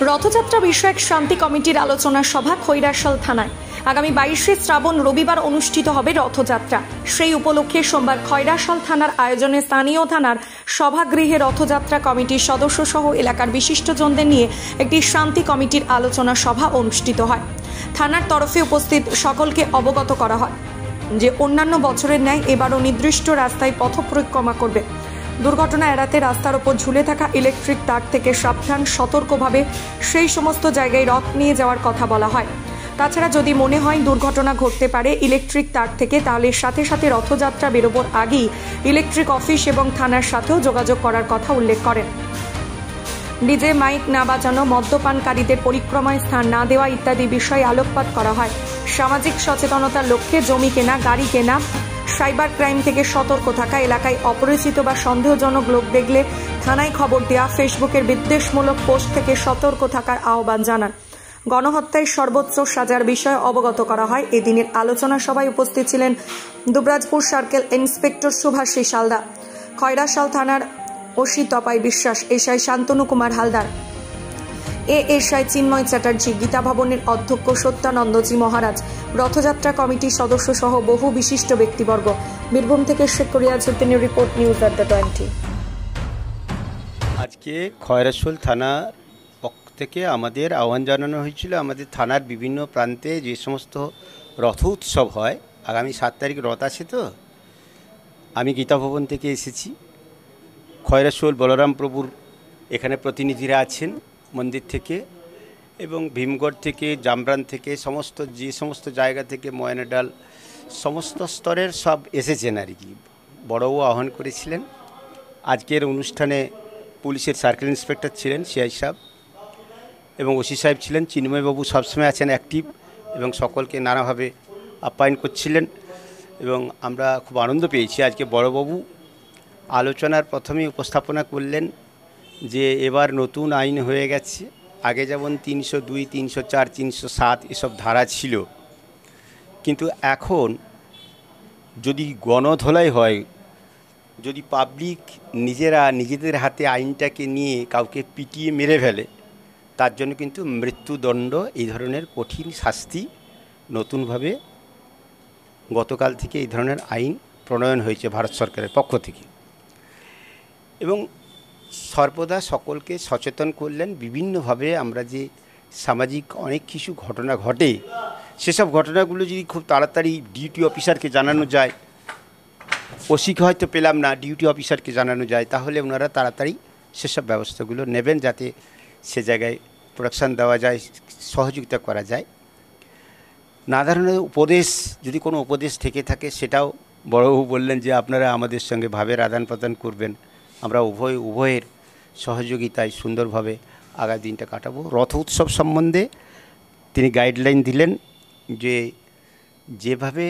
রথযাত্রা বিষয়ক শান্তি কমিটির আলোচনা সভা খৈরাশাল থানায়। আগামী 22শে শ্রাবণ রবিবার অনুষ্ঠিত হবে রথযাত্রা। সেই উপলক্ষে সোমবার খৈরাশাল থানার আয়োজনে স্থানীয় থানার সভাগৃহে রথযাত্রা কমিটির সদস্য সহ এলাকার বিশিষ্টজনদের নিয়ে একটি শান্তি কমিটির আলোচনা সভা অনুষ্ঠিত হয়। থানার তরফে উপস্থিত সকলকে অবগত করা হয় যে অন্যান্য বছরের ন্যায় এবারও নির্দিষ্ট রাস্তায় পথ পরিক্রমা করবে। দুর্ঘটনা এড়াতে রাস্তার ওপর ঝুলে থাকা ইলেকট্রিক তার থেকে সাবধান সতর্কভাবে সেই সমস্ত জায়গায় রথ নিয়ে যাওয়ার কথা বলা হয়। তাছাড়া যদি মনে হয় দুর্ঘটনা ঘটতে পারে ইলেকট্রিক তার থেকে, তাহলে সাথে সাথে রথযাত্রা বেরোবার আগেই ইলেকট্রিক অফিস এবং থানার সাথেও যোগাযোগ করার কথা উল্লেখ করেন। ডিজে মাইক না বাজানো, মদ্যপানকারীদের পরিক্রমায় স্থান না দেওয়া ইত্যাদি বিষয়ে আলোকপাত করা হয়। সামাজিক সচেতনতার লক্ষ্যে জমি কেনা, গাড়ি কেনা, সাইবার ক্রাইম থেকে সতর্ক থাকা, এলাকায় অপরিচিত বা সন্দেহজনক লোক দেখলে থানায় খবর দেওয়া, ফেসবুকের বিদ্বেষমূলক পোস্ট থেকে সতর্ক থাকার আহ্বান জানান। গণহত্যায় সর্বোচ্চ সাজার বিষয়ে অবগত করা হয়। এদিনের আলোচনা সভায় উপস্থিত ছিলেন দুবরাজপুর সার্কেল ইন্সপেক্টর সুভাষিস হালদার, খৈরাশাল থানার ওসি তপাই বিশ্বাস, এসআই শান্তনু কুমার হালদার, এএসআই চিন্ময় চ্যাটার্জি, গীতা ভবনের অধ্যক্ষ সত্যানন্দজি মহারাজ, রথযাত্রা কমিটির সদস্য সহ বহু বিশিষ্ট ব্যক্তিবর্গ। বীরভূম থেকে শেখ রিয়াজউদ্দিনের রিপোর্ট, নিউজ at the 20। আজকে খৈরাশাল থানা পক্ষ থেকে আমাদের আহ্বান জানানো হয়েছিল, আমাদের থানার বিভিন্ন প্রান্তে যে সমস্ত রথ উৎসব হয়, আগামী 7 তারিখ রথ আছে। তো আমি গীতা ভবন থেকে এসেছি। খৈরাশাল বলরাম প্রভুর এখানে প্রতিনিধিরা আছেন মন্দির থেকে, এবং ভীমগড় থেকে, জামরান থেকে, যে সমস্ত জায়গা থেকে, ময়নাডাল, সমস্ত স্তরের সব এসেছেন আর কি। বড়বাবু আহ্বান করেছিলেন। আজকের অনুষ্ঠানে পুলিশের সার্কেল ইন্সপেক্টর ছিলেন সিআই সাহেব, এবং ওসি সাহেব ছিলেন। চিন্ময়বাবু সবসময় আছেন অ্যাক্টিভ এবং সকলকে নানাভাবে আপ্যায়ন করছিলেন, এবং আমরা খুব আনন্দ পেয়েছি। আজকে বড়বাবু আলোচনার প্রথমেই উপস্থাপনা করলেন যে এবার নতুন আইন হয়ে গেছে। আগে যেমন 302, 304, 307 এসব ধারা ছিল, কিন্তু এখন যদি গণধোলাই হয়, যদি পাবলিক নিজেদের হাতে আইনটাকে নিয়ে কাউকে পিটিয়ে মেরে ফেলে, তার জন্য কিন্তু মৃত্যুদণ্ড, এই ধরনের কঠিন শাস্তি নতুনভাবে গতকাল থেকে এই ধরনের আইন প্রণয়ন হয়েছে ভারত সরকারের পক্ষ থেকে, এবং সর্বদা সকলকে সচেতন করলেন বিভিন্নভাবে। আমরা যে সামাজিক অনেক কিছু ঘটনা ঘটে, সেসব ঘটনাগুলো যদি খুব তাড়াতাড়ি ডিউটি অফিসারকে জানানো যায়, ওসিকে হয়তো পেলাম না, ডিউটি অফিসারকে জানানো যায়, তাহলে ওনারা তাড়াতাড়ি সেসব ব্যবস্থাগুলো নেবেন, যাতে সে জায়গায় প্রোটেকশান দেওয়া যায়, সহযোগিতা করা যায়। না ধরনের উপদেশ, যদি কোনো উপদেশ থেকে থাকে, সেটাও বড়বাবু বললেন যে আপনারা আমাদের সঙ্গে ভাবের আদান প্রদান করবেন, আমরা উভয়ের সহযোগিতায় সুন্দরভাবে আগামী দিনটা কাটাবো। রথ উৎসব সম্বন্ধে তিনি গাইডলাইন দিলেন যে যেভাবে